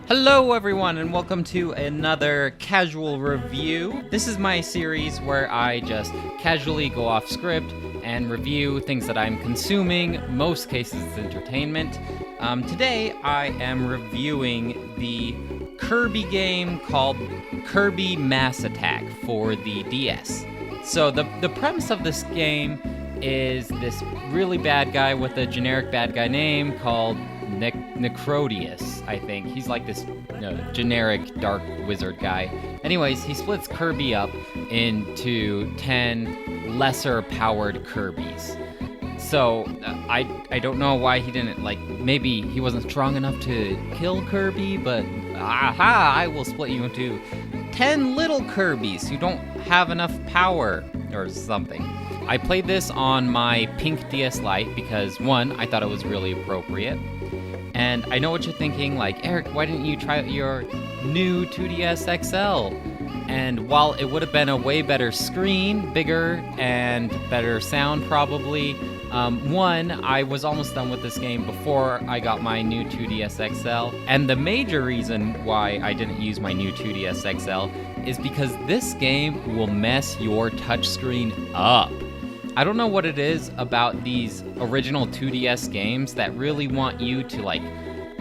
Hello everyone and welcome to another casual review. This is my series where I just casually go off script and review things that I'm consuming. Most cases it's entertainment. Today I am reviewing the Kirby game called Kirby Mass Attack for the DS. So the premise of this game is this really bad guy with a generic bad guy name called Necrodius, I think. He's like this generic dark wizard guy. Anyways, he splits Kirby up into 10 lesser powered Kirbys. So, I don't know why he didn't, maybe he wasn't strong enough to kill Kirby, but aha, I will split you into 10 little Kirbys who don't have enough power, or something. I played this on my pink DS Lite because, one, I thought it was really appropriate. And I know what you're thinking, Eric, why didn't you try out your new 2DS XL? And while it would have been a way better screen, bigger, and better sound probably, one, I was almost done with this game before I got my new 2DS XL. And the major reason why I didn't use my new 2DS XL is because this game will mess your touchscreen up. I don't know what it is about these original 2DS games that really want you to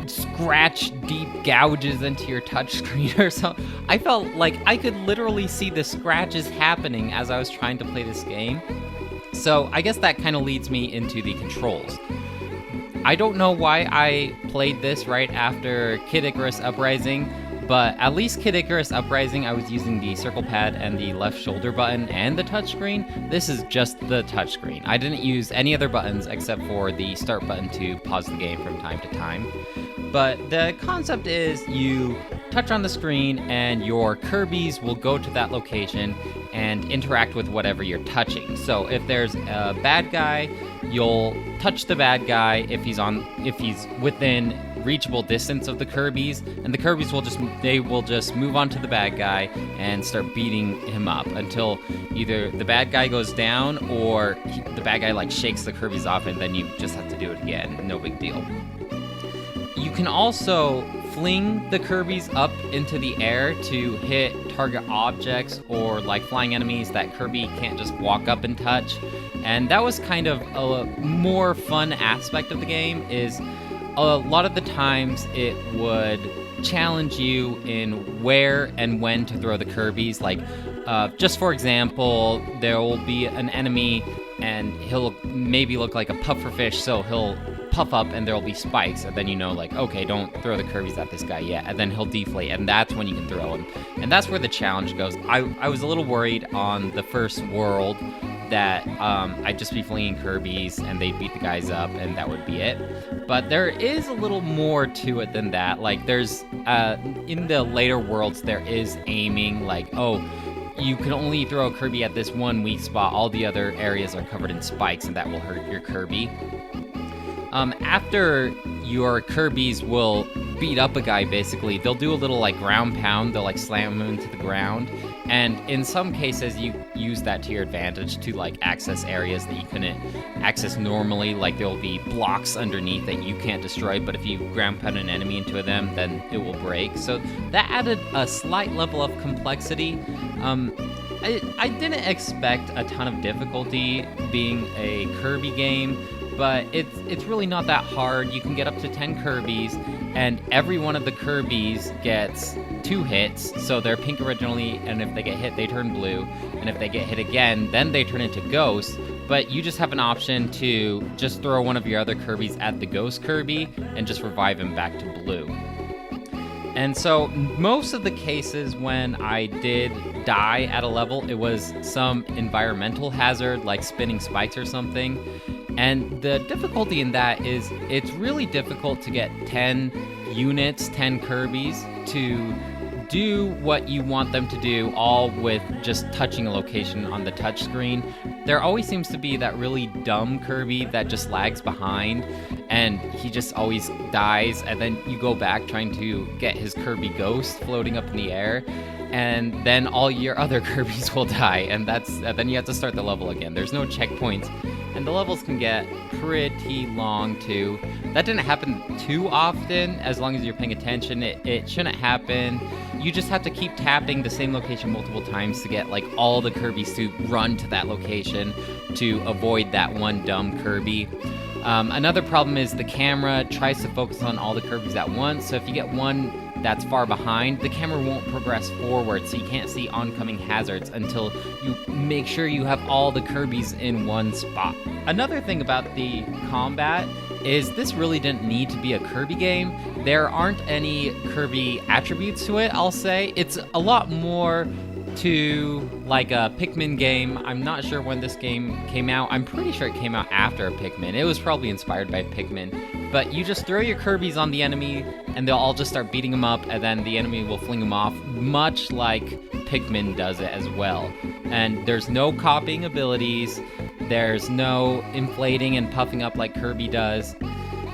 scratch deep gouges into your touchscreen or something. I felt like I could literally see the scratches happening as I was trying to play this game. So I guess that kind of leads me into the controls. I don't know why I played this right after Kid Icarus Uprising, but at least Kid Icarus Uprising, I was using the circle pad and the left shoulder button and the touchscreen. This is just the touchscreen. I didn't use any other buttons except for the start button to pause the game from time to time. But the concept is you touch on the screen and your Kirbys will go to that location and interact with whatever you're touching. So if there's a bad guy, you'll touch the bad guy if he's within reachable distance of the Kirbys, and the Kirbys will just move on to the bad guy and start beating him up until either the bad guy goes down or the bad guy shakes the Kirbys off, and then you just have to do it again. No big deal. You can also fling the Kirbys up into the air to hit target objects or flying enemies that Kirby can't just walk up and touch. And that was kind of a more fun aspect of the game. Is a lot of the times it would challenge you in where and when to throw the Kirbys. Just for example, there will be an enemy and he'll maybe look like a pufferfish, so he'll puff up and there'll be spikes, and then okay, don't throw the Kirbys at this guy yet, and then he'll deflate, and that's when you can throw him. And that's where the challenge goes. I was a little worried on the first world that I'd just be flinging Kirbys and they'd beat the guys up and that would be it. But there is a little more to it than that. There's in the later worlds there is aiming, you can only throw a Kirby at this one weak spot, all the other areas are covered in spikes and that will hurt your Kirby. After your Kirbys will beat up a guy, basically, they'll do a little ground pound, they'll slam him into the ground, and in some cases you use that to your advantage to access areas that you couldn't access normally. There'll be blocks underneath that you can't destroy, but if you ground pound an enemy into them, then it will break. So that added a slight level of complexity. I didn't expect a ton of difficulty being a Kirby game, but it's really not that hard. You can get up to 10 Kirbys, and every one of the Kirbys gets 2 hits, so they're pink originally, and if they get hit, they turn blue, and if they get hit again, then they turn into ghosts, but you just have an option to just throw one of your other Kirbys at the ghost Kirby and just revive him back to blue. And so most of the cases when I did die at a level, it was some environmental hazard like spinning spikes or something. And the difficulty in that is it's really difficult to get 10 units, 10 Kirbys to do what you want them to do, all with just touching a location on the touchscreen. There always seems to be that really dumb Kirby that just lags behind, and he just always dies, and then you go back trying to get his Kirby ghost floating up in the air, and then all your other Kirby's will die, and then you have to start the level again. There's no checkpoints, and the levels can get pretty long too. That didn't happen too often, as long as you're paying attention. It shouldn't happen. You just have to keep tapping the same location multiple times to get like all the Kirby's to run to that location to avoid that one dumb Kirby. Another problem is the camera tries to focus on all the Kirby's at once, so if you get one that's far behind, the camera won't progress forward, so you can't see oncoming hazards until you make sure you have all the Kirby's in one spot. Another thing about the combat is this really didn't need to be a Kirby game. There aren't any Kirby attributes to it, I'll say. It's a lot more to like a Pikmin game. I'm not sure when this game came out. I'm pretty sure it came out after Pikmin. It was probably inspired by Pikmin. But you just throw your Kirby's on the enemy and they'll all just start beating them up, and then the enemy will fling them off, much like Pikmin does it as well. And there's no copying abilities. There's no inflating and puffing up like Kirby does.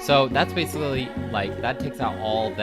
So that's basically like, that takes out all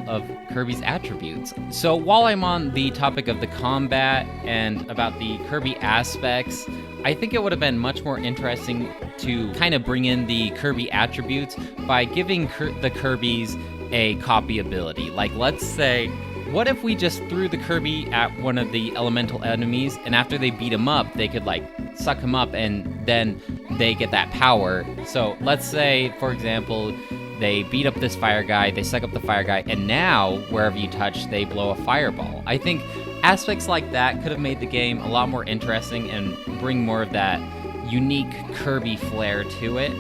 of Kirby's attributes. So while I'm on the topic of the combat and about the Kirby aspects, I think it would have been much more interesting to kind of bring in the Kirby attributes by giving the Kirby's a copy ability. Like, let's say, what if we just threw the Kirby at one of the elemental enemies, and after they beat him up, they could like suck him up and then they get that power. So let's say, for example, they beat up this fire guy, they suck up the fire guy, and now, wherever you touch, they blow a fireball. I think aspects like that could have made the game a lot more interesting and bring more of that unique Kirby flair to it.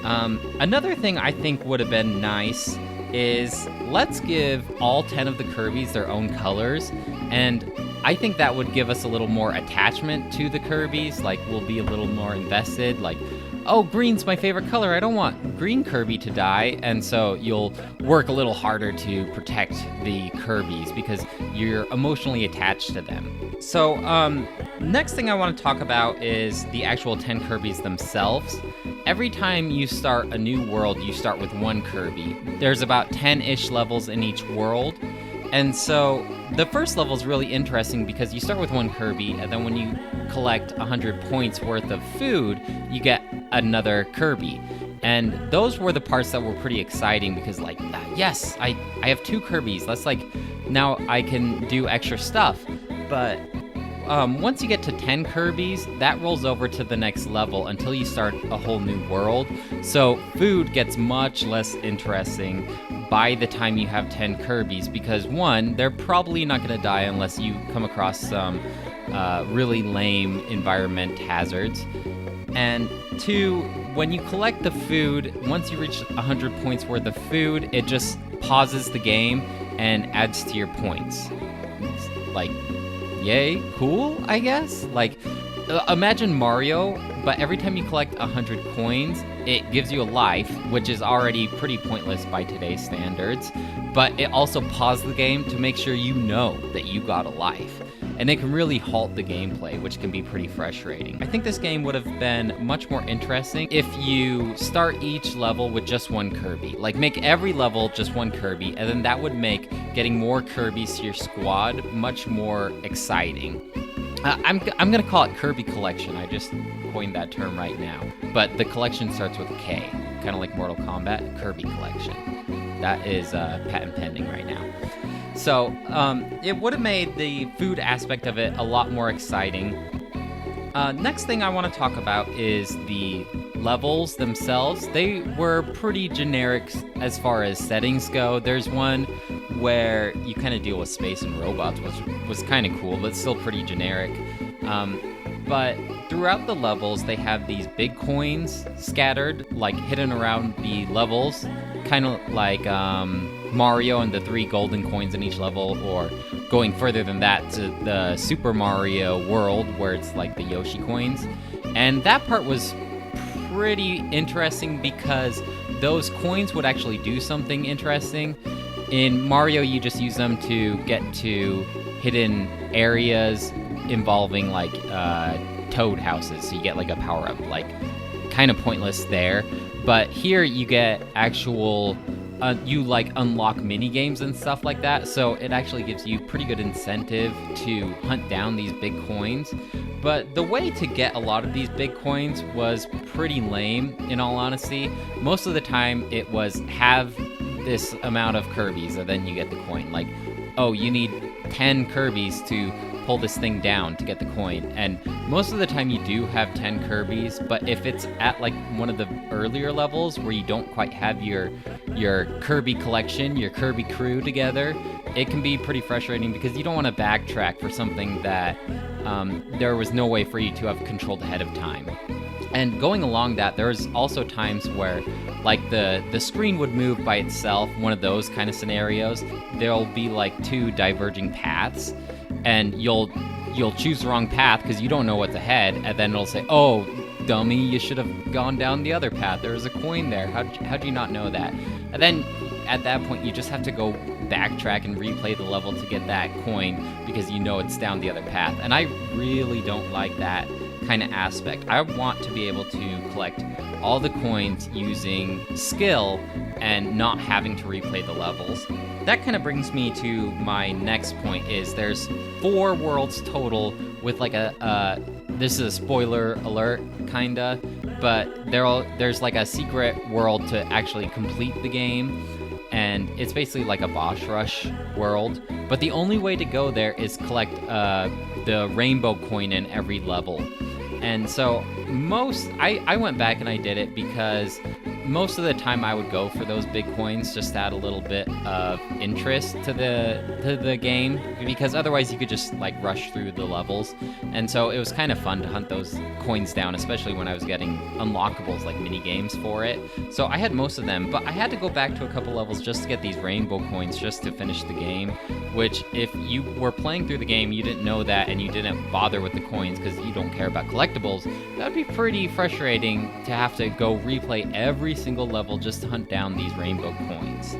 Another thing I think would have been nice is let's give all 10 of the Kirby's their own colors, and I think that would give us a little more attachment to the Kirby's. Like, we'll be a little more invested, like, oh, green's my favorite color, I don't want green Kirby to die, and so you'll work a little harder to protect the Kirby's because you're emotionally attached to them. So, next thing I want to talk about is the actual 10 Kirby's themselves. Every time you start a new world, you start with one Kirby. There's about 10-ish levels in each world, and so the first level is really interesting because you start with one Kirby, and then when you collect 100 points worth of food, you get another Kirby. And those were the parts that were pretty exciting because, like, yes, I have 2 Kirby's. That's like, now I can do extra stuff. But once you get to 10 Kirby's, that rolls over to the next level until you start a whole new world. So food gets much less interesting by the time you have 10 Kirby's because, one, they're probably not going to die unless you come across some really lame environment hazards. And 2, when you collect the food, once you reach 100 points worth of food, it just pauses the game and adds to your points. It's like, yay, cool, I guess? Like, imagine Mario, but every time you collect 100 coins, it gives you a life, which is already pretty pointless by today's standards, but it also pauses the game to make sure you know that you got a life. And it can really halt the gameplay, which can be pretty frustrating. I think this game would have been much more interesting if you start each level with just one Kirby. Like, make every level just one Kirby, and then that would make getting more Kirby's to your squad much more exciting. I'm gonna call it Kirby Collection. I just coined that term right now. But the collection starts with a K, kind of like Mortal Kombat. Kirby Collection. That is patent pending right now. So, it would have made the food aspect of it a lot more exciting. Next thing I want to talk about is the levels themselves. They were pretty generic as far as settings go. There's one where you kind of deal with space and robots, which was kind of cool, but still pretty generic. But throughout the levels, they have these big coins scattered, like hidden around the levels, kind of like Mario and the 3 golden coins in each level, or going further than that to the Super Mario world where it's like the Yoshi coins. And that part was pretty interesting because those coins would actually do something interesting. In Mario, you just use them to get to hidden areas involving like toad houses, so you get like a power-up, like kind of pointless there. But here you get actual you like unlock mini games and stuff like that, so it actually gives you pretty good incentive to hunt down these big coins. But the way to get a lot of these big coins was pretty lame, in all honesty. Most of the time it was have this amount of Kirby's and then you get the coin. Like, oh, you need 10 Kirby's to pull this thing down to get the coin. And most of the time you do have 10 Kirby's, but if it's at like one of the earlier levels where you don't quite have your Kirby collection, your Kirby crew together, it can be pretty frustrating because you don't want to backtrack for something that there was no way for you to have controlled ahead of time. And going along that, there's also times where like the screen would move by itself, one of those kind of scenarios. There'll be like two diverging paths, and you'll choose the wrong path because you don't know what's ahead, and then it'll say, oh, dummy, you should have gone down the other path. There was a coin there. How'd you not know that? And then at that point, you just have to go backtrack and replay the level to get that coin because you know it's down the other path. And I really don't like that kind of aspect. I want to be able to collect all the coins using skill and not having to replay the levels. That kind of brings me to my next point is there's 4 worlds total with like this is a spoiler alert kinda, but there's like a secret world to actually complete the game, and it's basically like a boss rush world, but the only way to go there is collect the rainbow coin in every level. And so I went back and I did it because most of the time I would go for those big coins just to add a little bit of interest to the game, because otherwise you could just like rush through the levels. And so it was kind of fun to hunt those coins down, especially when I was getting unlockables like mini games for it. So I had most of them, but I had to go back to a couple levels just to get these rainbow coins just to finish the game, which if you were playing through the game, you didn't know that and you didn't bother with the coins because you don't care about collectibles, that would be pretty frustrating to have to go replay every single level just to hunt down these rainbow coins.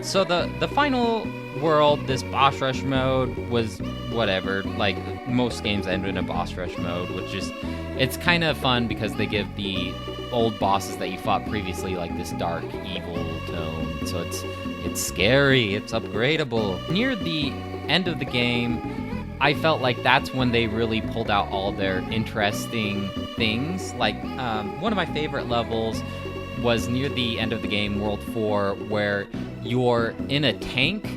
So the final world, this boss rush mode, was whatever. Like most games end in a boss rush mode, which is, it's kind of fun because they give the old bosses that you fought previously like this dark evil tone, so it's scary, it's upgradable. Near the end of the game, I felt like that's when they really pulled out all their interesting things. Like one of my favorite levels was near the end of the game, World 4, where you're in a tank,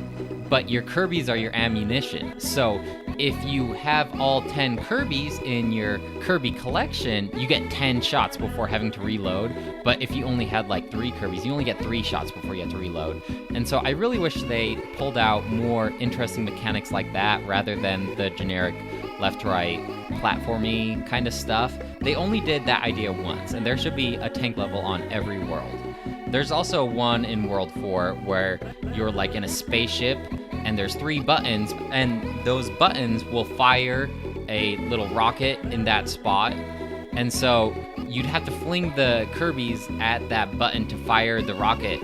but your Kirby's are your ammunition. So if you have all 10 Kirby's in your Kirby collection, you get 10 shots before having to reload. But if you only had like 3 Kirby's, you only get 3 shots before you have to reload. And so I really wish they pulled out more interesting mechanics like that rather than the generic left-right platformy kind of stuff. They only did that idea once, and there should be a tank level on every world. There's also one in World 4 where you're like in a spaceship and there's 3 buttons, and those buttons will fire a little rocket in that spot. And so you'd have to fling the Kirby's at that button to fire the rocket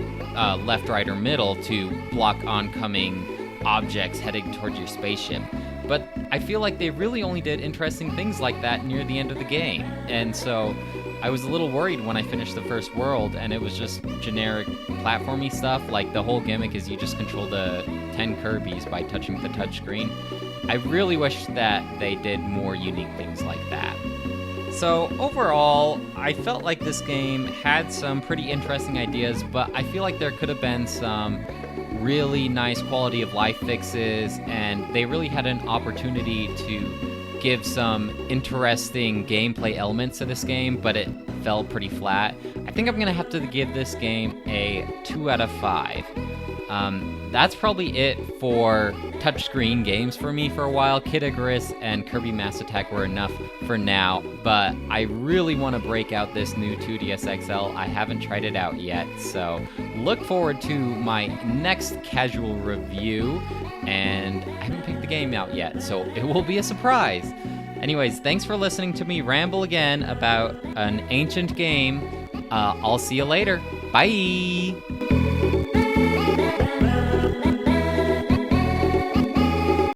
left, right, or middle to block oncoming objects heading towards your spaceship. But I feel like they really only did interesting things like that near the end of the game. And so I was a little worried when I finished the first world and it was just generic platformy stuff. Like the whole gimmick is you just control the 10 Kirby's by touching the touchscreen. I really wish that they did more unique things like that. So overall, I felt like this game had some pretty interesting ideas, but I feel like there could have been some really nice quality of life fixes, and they really had an opportunity to give some interesting gameplay elements to this game, but it fell pretty flat. I think I'm gonna have to give this game a 2 out of 5. That's probably it for touchscreen games for me for a while. Kid Icarus and Kirby Mass Attack were enough for now, but I really want to break out this new 2DS XL. I haven't tried it out yet, so look forward to my next casual review, and I haven't picked the game out yet, so it will be a surprise. Anyways, thanks for listening to me ramble again about an ancient game. I'll see you later. Bye!